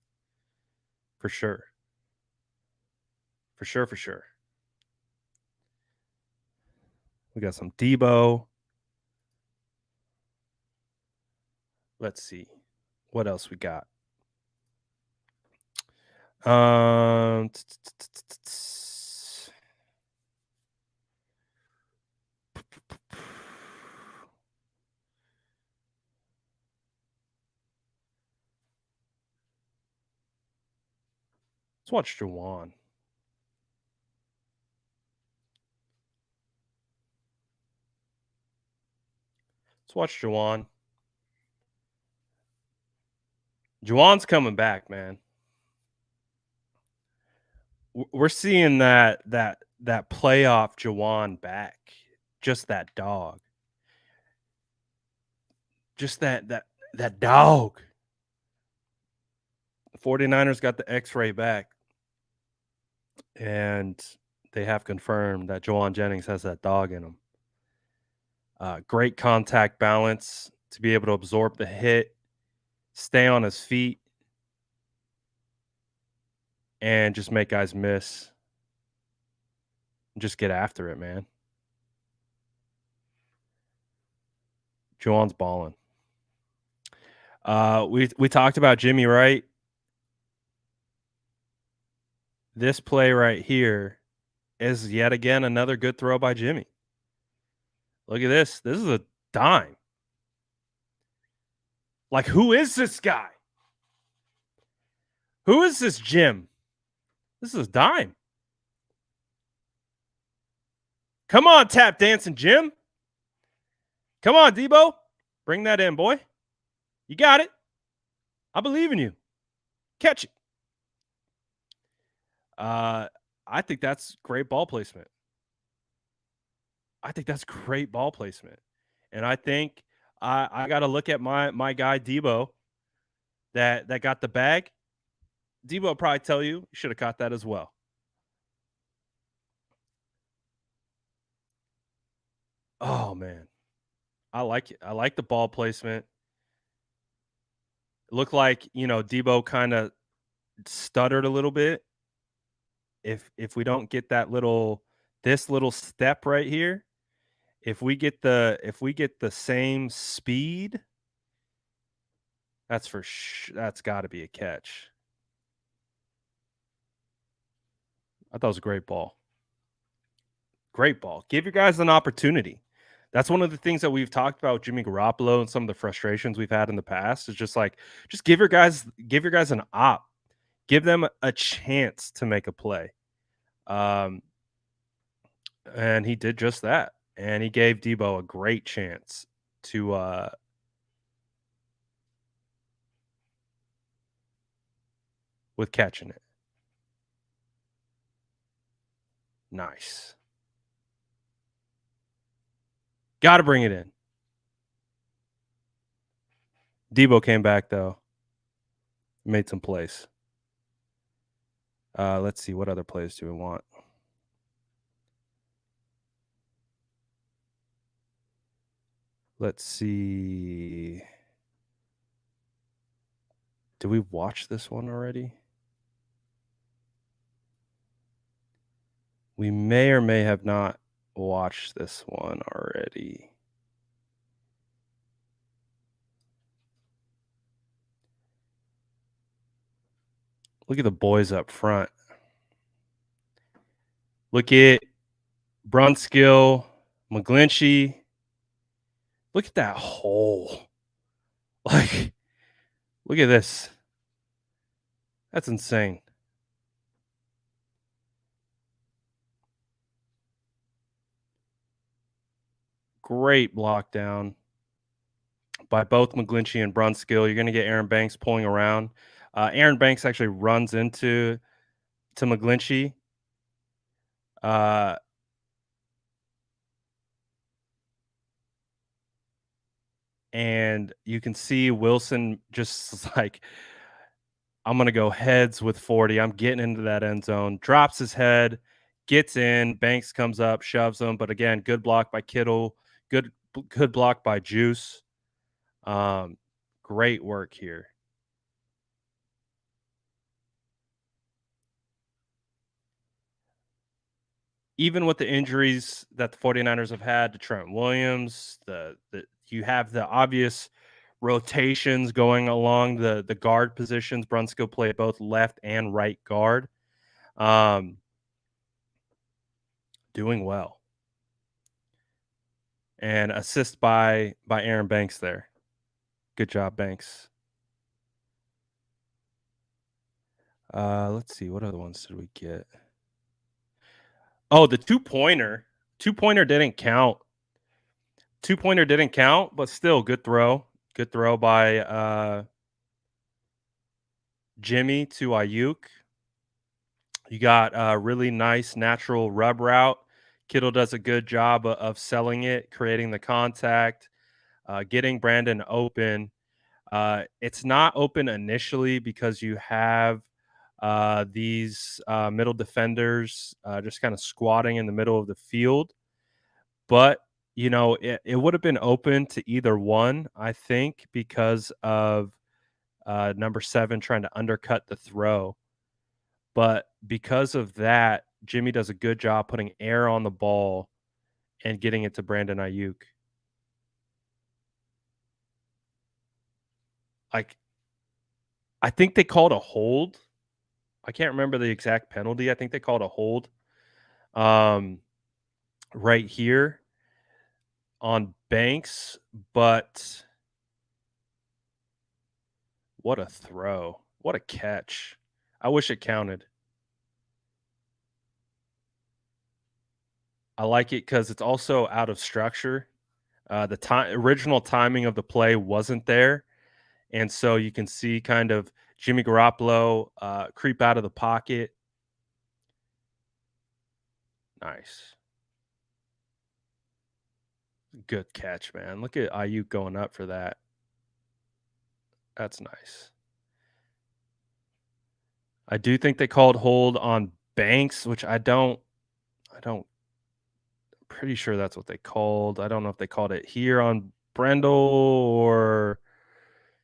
For sure. For sure. We got some Debo. Let's see. What else we got? Let's watch Juwan. Let's watch Juwan. Juwan's coming back, man. We're seeing that playoff Juwan back. Just that dog. Just that dog. The 49ers got the X-ray back. And they have confirmed that Juwan Jennings has that dog in him. Great contact balance to be able to absorb the hit, stay on his feet, and just make guys miss. Just get after it, man. Juwan's balling. We talked about Jimmy Wright. This play right here is yet again another good throw by Jimmy. Look at this. This is a dime. Like, who is this guy? Who is this Jim? This is a dime. Come on, tap dancing Jim. Come on, Debo. Bring that in, boy. You got it. I believe in you. Catch it. I think that's great ball placement. And I think I got to look at my guy Debo that got the bag. Debo will probably tell you should have caught that as well. Oh man, I like it. I like the ball placement. It looked like Debo kind of stuttered a little bit. If we don't get this little step right here, if we get the same speed, that's got to be a catch. I thought it was a great ball. Great ball. Give your guys an opportunity. That's one of the things that we've talked about with Jimmy Garoppolo and some of the frustrations we've had in the past is just give your guys an op. Give them a chance to make a play. Um, and he did just that. And he gave Debo a great chance to with catching it. Nice. Got to bring it in. Debo came back though. Made some plays. Let's see, what other plays do we want? Let's see. Did we watch this one already? We may or may have not watched this one already. Look at the boys up front. Look at Brunskill, McGlinchey. Look at that hole. Like, look at this. That's insane. Great block down by both McGlinchey and Brunskill. You're going to get Aaron Banks pulling around. Aaron Banks actually runs into McGlinchey. And you can see Wilson just like, I'm going to go heads with 40. I'm getting into that end zone. Drops his head, gets in. Banks comes up, shoves him. But again, good block by Kittle. Good block by Juice. Great work here. Even with the injuries that the 49ers have had to Trent Williams, you have the obvious rotations going along the guard positions. Brunskill played both left and right guard. Doing well. And assist by Aaron Banks there. Good job, Banks. Let's see, what other ones did we get? Oh, the two-pointer. Two-pointer didn't count. Two-pointer didn't count, but still good throw. Good throw by Jimmy to Ayuk. You got a really nice natural rub route. Kittle does a good job of selling it, creating the contact, getting Brandon open. It's not open initially because you have these middle defenders just kind of squatting in the middle of the field. But, you know, it would have been open to either one, I think, because of number 7 trying to undercut the throw. But because of that, Jimmy does a good job putting air on the ball and getting it to Brandon Ayuk. Like, I think they called a hold. I can't remember the exact penalty. I think they called a hold right here on Banks, but what a throw. What a catch. I wish it counted. I like it because it's also out of structure. The original timing of the play wasn't there. And so you can see kind of Jimmy Garoppolo creep out of the pocket. Nice. Good catch, man. Look at Ayuk going up for that. That's nice. I do think they called hold on Banks, which I don't pretty sure that's what they called. I don't know if they called it here on Brendel or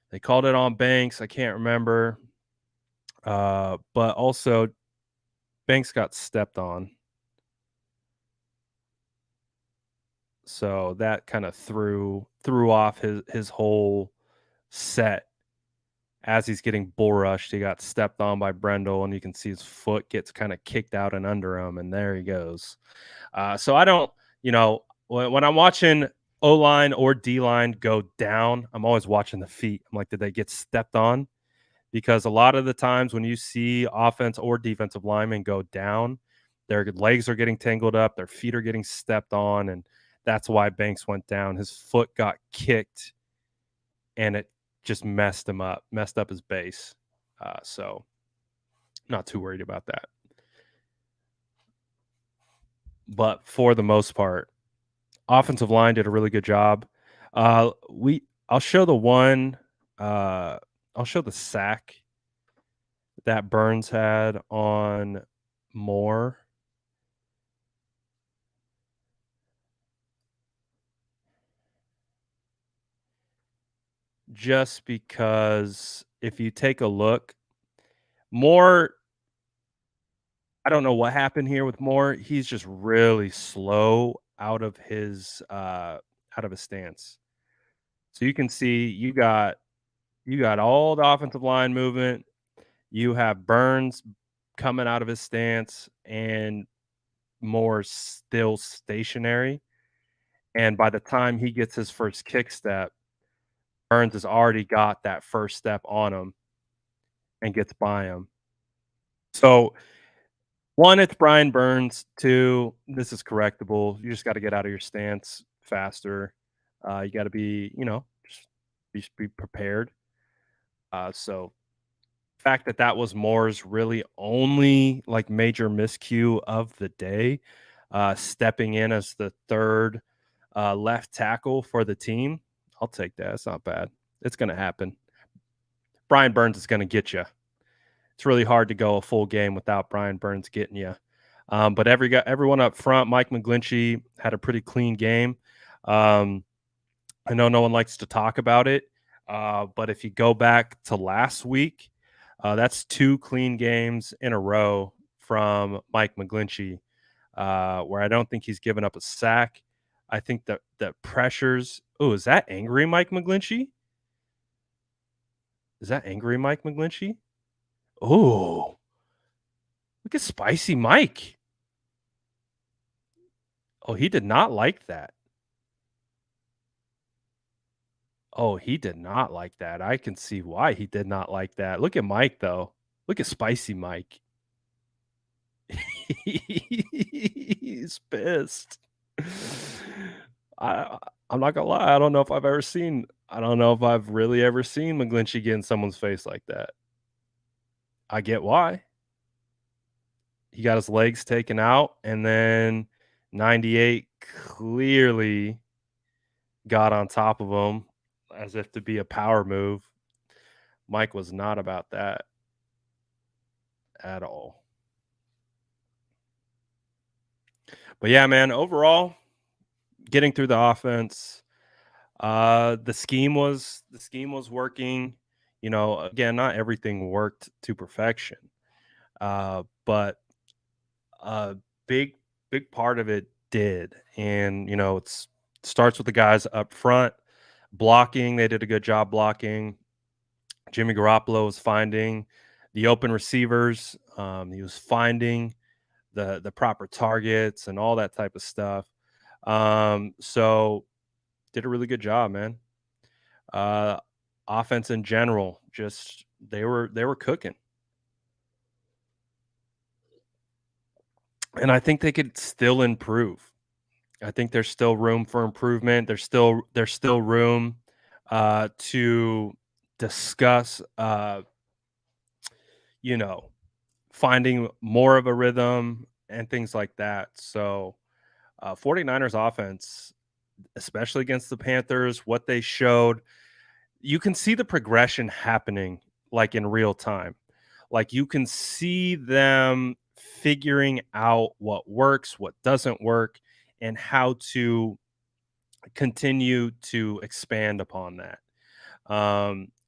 they called it on Banks. I can't remember. But also Banks got stepped on. So that kind of threw off his whole set as he's getting bull rushed. He got stepped on by Brendel, and you can see his foot gets kind of kicked out and under him, and there he goes. So I don't, when I'm watching O-line or D-line go down, I'm always watching the feet. I'm like, did they get stepped on? because a lot of the times when you see offense or defensive linemen go down, their legs are getting tangled up, their feet are getting stepped on, and that's why Banks went down. His foot got kicked, and it just messed him up, messed up his base. So not too worried about that. But for the most part, offensive line did a really good job. I'll show the one. I'll show the sack that Burns had on Moore. Just because if you take a look, Moore, I don't know what happened here with Moore. He's just really slow out of his stance. So you can see you got all the offensive line movement. You have Burns coming out of his stance and Moore still stationary. And by the time he gets his first kick step, Burns has already got that first step on him and gets by him. So, one, it's Brian Burns. Two, this is correctable. You just got to get out of your stance faster. You got to be, just be prepared. So, fact that that was Moore's really only like major miscue of the day, stepping in as the third left tackle for the team. I'll take that. It's not bad. It's going to happen. Brian Burns is going to get you. It's really hard to go a full game without Brian Burns getting you. But everyone up front, Mike McGlinchey had a pretty clean game. I know no one likes to talk about it, but if you go back to last week, that's 2 clean games in a row from Mike McGlinchey, where I don't think he's given up a sack. I think that pressures. Oh, is that angry Mike McGlinchey? Is that angry Mike McGlinchey? Oh, look at spicy Mike. Oh, he did not like that. Oh, he did not like that. I can see why he did not like that. Look at Mike, though. Look at spicy Mike. He's pissed. I'm not gonna lie. I don't know if I've really ever seen McGlinchey get in someone's face like that. I get why. He got his legs taken out, and then 98 clearly got on top of him as if to be a power move. Mike was not about that at all. But yeah, man, overall, getting through the offense, the scheme was working. Again, not everything worked to perfection. But a big part of it did. And it starts with the guys up front blocking. They did a good job blocking. Jimmy Garoppolo was finding the open receivers. He was finding the proper targets and all that type of stuff. So did a really good job, man. Offense in general, just they were cooking. And I think they could still improve. I think there's still room for improvement. There's still room to discuss finding more of a rhythm and things like that. So 49ers offense, especially against the Panthers, what they showed, you can see the progression happening like in real time. Like you can see them figuring out what works, what doesn't work, and how to continue to expand upon that.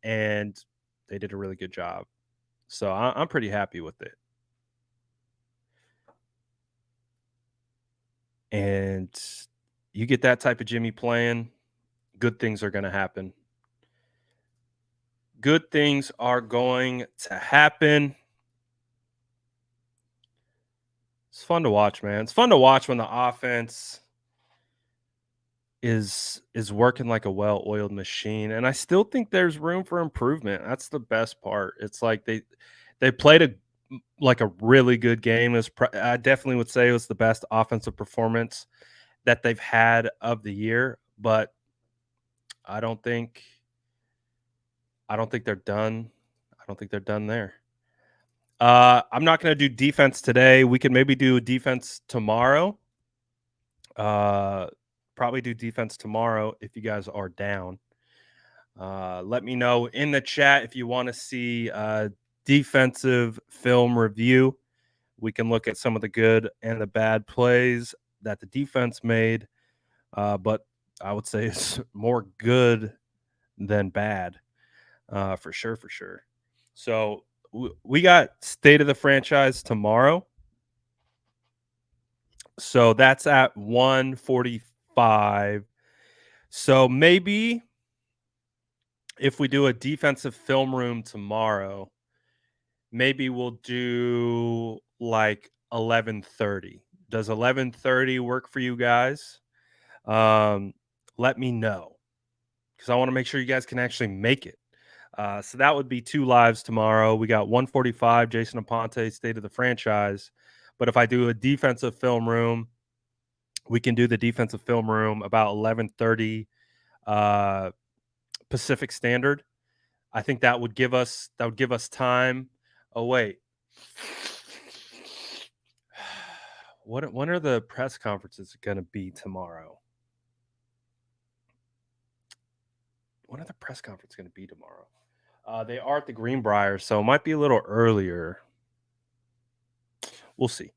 And they did a really good job. So I'm pretty happy with it. And you get that type of Jimmy playing, good things are going to happen. Good things are going to happen. It's fun to watch, man. It's fun to watch when the offense is working like a well-oiled machine, and I still think there's room for improvement. That's the best part. It's like they played like a really good game. I definitely would say it was the best offensive performance that they've had of the year, but I don't think they're done. I don't think they're done there. I'm not going to do defense today. We can maybe do defense tomorrow. Probably do defense tomorrow if you guys are down. Let me know in the chat if you want to see defensive film review. We can look at some of the good and the bad plays that the defense made, but I would say it's more good than bad, for sure, for sure. So we got State of the Franchise tomorrow. So that's at 1:45. So maybe if we do a defensive film room tomorrow, maybe we'll do like 11:30. Does 11:30 work for you guys? Let me know, because I want to make sure you guys can actually make it. So that would be 2 lives tomorrow. We got 1:45, Jason Aponte, State of the Franchise. But if I do a defensive film room, we can do the defensive film room about 11:30 Pacific Standard. I think that would give us time. Oh wait, when are the press conferences going to be tomorrow? When are the press conferences going to be tomorrow? They are at the Greenbrier, so it might be a little earlier. We'll see.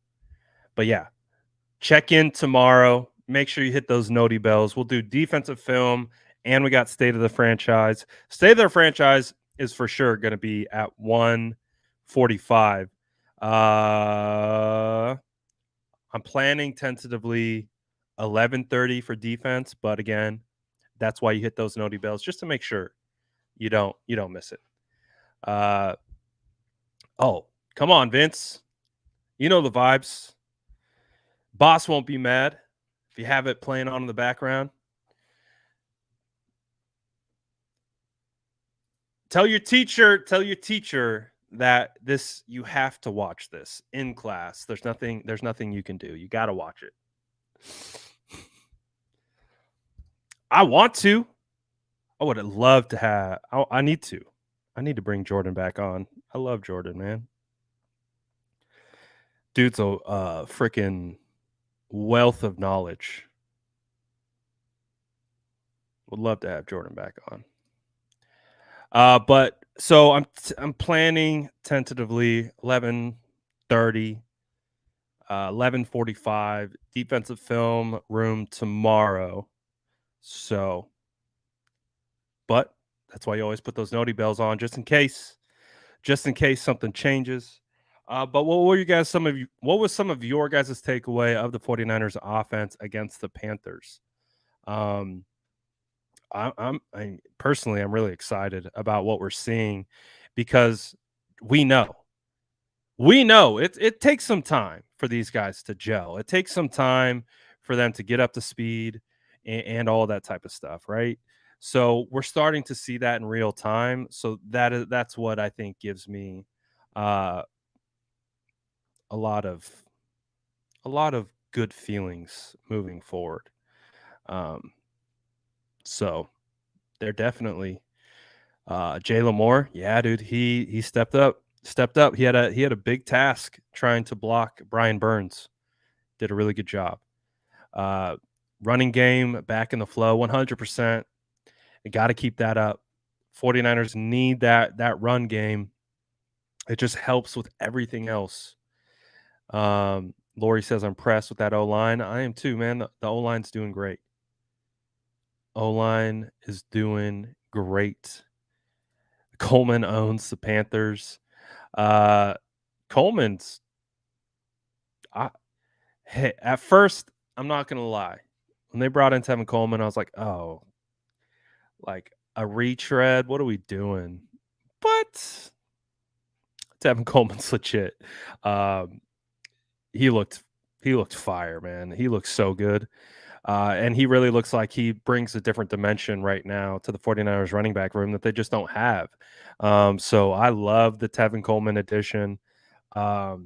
But yeah, check in tomorrow. Make sure you hit those noti bells. We'll do defensive film, and we got State of the Franchise. State of the Franchise is for sure going to be at 1:45. I'm planning tentatively 11:30 for defense, but again, that's why you hit those noti bells, just to make sure you don't miss it. Oh, come on, Vince. You know the vibes. Boss won't be mad if you have it playing on in the background. Tell your teacher that you have to watch this in class. There's nothing you can do. You got to watch it. I want to. I would have loved to have. I need to. I need to bring Jordan back on. I love Jordan, man. Dude's a freaking wealth of knowledge. Would love to have Jordan back on. But so I'm planning tentatively 11:30, 11:45 defensive film room tomorrow. So, but that's why you always put those noti bells on, just in case something changes. But what was some of your guys' takeaway of the 49ers offense against the Panthers? I'm personally, I'm really excited about what we're seeing, because we know it takes some time for these guys to gel. It takes some time for them to get up to speed and all that type of stuff, right? So we're starting to see that in real time. So that's what I think gives me a lot of good feelings moving forward. So they're definitely Jalen Moore. Yeah, dude, he stepped up. He had a big task trying to block Brian Burns. Did a really good job. Running game back in the flow 100%. You got to keep that up. 49ers need that run game. It just helps with everything else. Lori says, I'm impressed with that O-line. I am too, man. The O-line's doing great. O-line is doing great. Coleman owns the Panthers. Coleman's hey, at first, I'm not gonna lie. When they brought in Tevin Coleman, I was like, oh, like a retread. What are we doing? But Tevin Coleman's legit. He looked fire, man. He looked so good. And he really looks like he brings a different dimension right now to the 49ers running back room that they just don't have. So I love the Tevin Coleman addition. I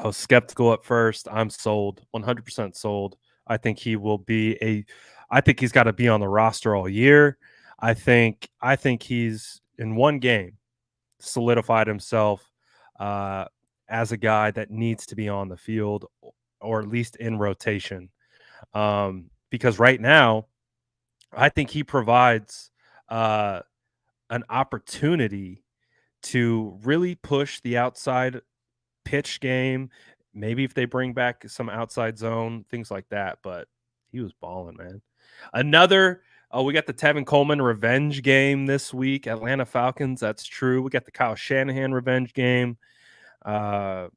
was skeptical at first. I'm sold, 100% sold. I think he will be I think he's got to be on the roster all year. I think he's in one game solidified himself as a guy that needs to be on the field or at least in rotation. Because right now, I think he provides an opportunity to really push the outside pitch game. Maybe if they bring back some outside zone, things like that. But he was balling, man. We got the Tevin Coleman revenge game this week. Atlanta Falcons, that's true. We got the Kyle Shanahan revenge game. 100%.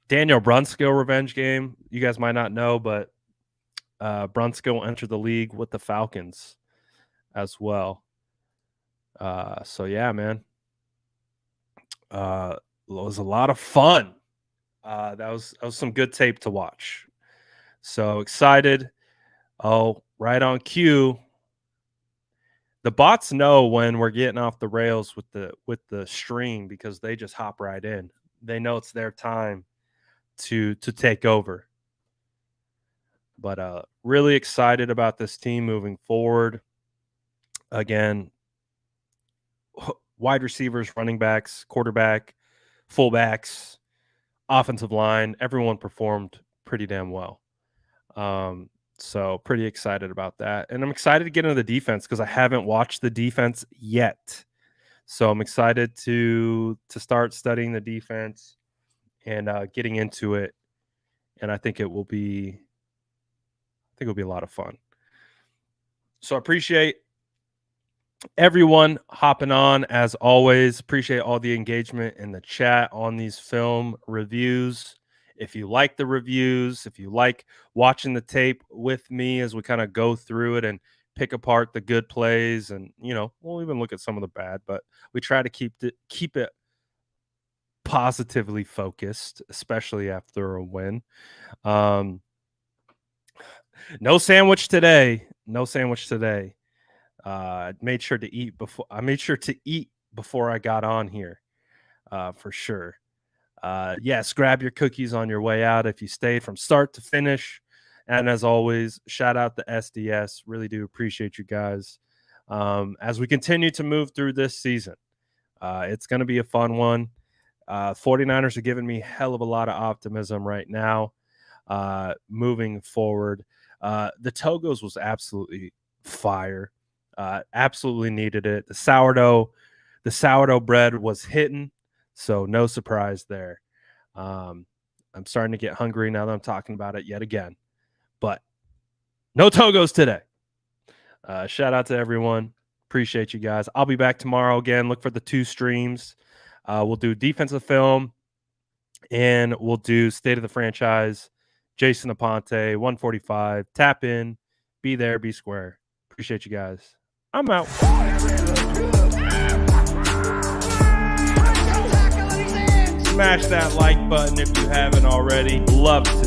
Daniel Brunskill revenge game. You guys might not know, but Brunskill entered the league with the Falcons as well. So yeah, man. It was a lot of fun. That was some good tape to watch. So excited. Oh, right on cue. The bots know when we're getting off the rails with the stream because they just hop right in. They know it's their time to take over. But really excited about this team moving forward. Again, wide receivers, running backs, quarterback, fullbacks, offensive line, everyone performed pretty damn well. So pretty excited about that. And I'm excited to get into the defense because I haven't watched the defense yet. So I'm excited to start studying the defense and getting into it. And I think it will be a lot of fun. So I appreciate everyone hopping on as always. Appreciate all the engagement in the chat on these film reviews. If you like the reviews, if you like watching the tape with me as we kind of go through it and pick apart the good plays, and we'll even look at some of the bad, but we try to keep it positively focused, especially after a win. No sandwich today. I made sure to eat before I got on here, for sure. Yes, grab your cookies on your way out if you stayed from start to finish. And as always, shout out the SDS. Really do appreciate you guys. As we continue to move through this season, it's going to be a fun one. 49ers are giving me a hell of a lot of optimism right now, moving forward. The Togos was absolutely fire. Absolutely needed it. The sourdough bread was hitting, so no surprise there. I'm starting to get hungry now that I'm talking about it yet again. But no Togos today. Shout out to everyone. Appreciate you guys. I'll be back tomorrow again. Look for the 2 streams. We'll do defensive film, and we'll do state of the franchise. Jason Aponte, 145. Tap in. Be there. Be square. Appreciate you guys. I'm out. Smash that like button if you haven't already. Love to